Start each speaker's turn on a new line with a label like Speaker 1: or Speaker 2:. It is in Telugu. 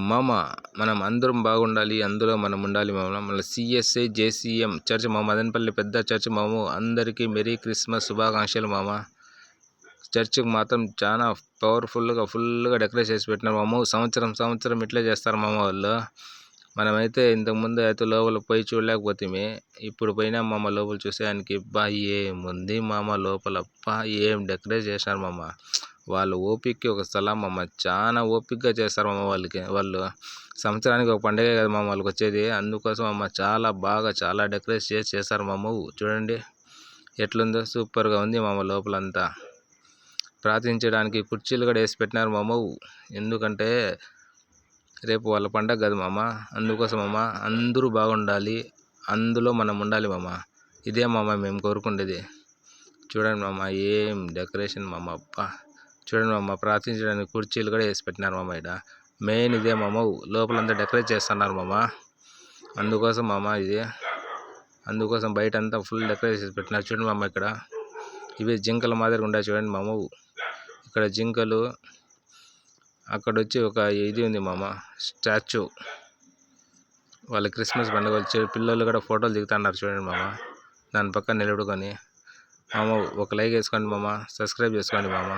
Speaker 1: మామ మనం అందరం బాగుండాలి, అందులో మనం ఉండాలి మామ. మన సిఎస్ఐ జేసీఎం చర్చ్ మా మదనపల్లి పెద్ద చర్చ్ మామ. అందరికీ మెరీ క్రిస్మస్ శుభాకాంక్షలు మామ. చర్చ్కి మాత్రం చాలా పవర్ఫుల్గా ఫుల్గా డెకరేట్ చేసి పెట్టినారు మామ. సంవత్సరం ఇట్లే చేస్తారు మామ వాళ్ళు. మనమైతే ఇంతకుముందు అయితే లోపల పోయి చూడలేకపోతే ఇప్పుడు పోయినా మామ. లోపల చూసేదానికి ఏముంది మామ, లోపల ఏం డెకరేట్ చేశారు మామ. వాళ్ళ ఓపికకి ఒక స్థలం మామ. చాలా ఓపికగా చేస్తారు మామ. వాళ్ళు సంవత్సరానికి ఒక పండుగ కదా మామ వాళ్ళకి వచ్చేది. అందుకోసం అమ్మ చాలా డెకరేట్ చేస్తారు మామ. చూడండి ఎట్లుందో, సూపర్గా ఉంది మామ. లోపలంతా ప్రార్థించడానికి కుర్చీలు కూడా వేసి పెట్టినారు మామ. ఎందుకంటే రేపు వాళ్ళ పండగ కదా మామ. అందుకోసం మామ అందరూ బాగుండాలి, అందులో మనం ఉండాలి మామ. ఇదే మామ మేము కోరుకుండేది. చూడండి మామ ఏం డెకరేషన్ మామ. చూడండి మామ, ప్రార్థించడానికి కుర్చీలు కూడా వేసి పెట్టినారు మామ. ఇక్కడ మెయిన్ ఇదే మామ. లోపలంతా డెకరేట్ చేస్తున్నారు మామ. అందుకోసం మామ అందుకోసం బయట అంతా ఫుల్ డెకరేట్ చేసి పెట్టినారు. చూడండి మామ, ఇక్కడ ఇవి జింకల మాదిరిగా ఉండాలి చూడండి మామ. ఇక్కడ జింకలు, అక్కడ వచ్చి ఒక ఇది ఉంది మామ, స్టాచ్యూ. వాళ్ళ క్రిస్మస్ పండుగ వచ్చి పిల్లలు కూడా ఫోటోలు దిగుతున్నారు చూడండి మామ. దాని పక్కన నిలబడుకొని మామ. ఒక లైక్ వేసుకోండి మామ, సబ్స్క్రైబ్ చేసుకోండి మామ.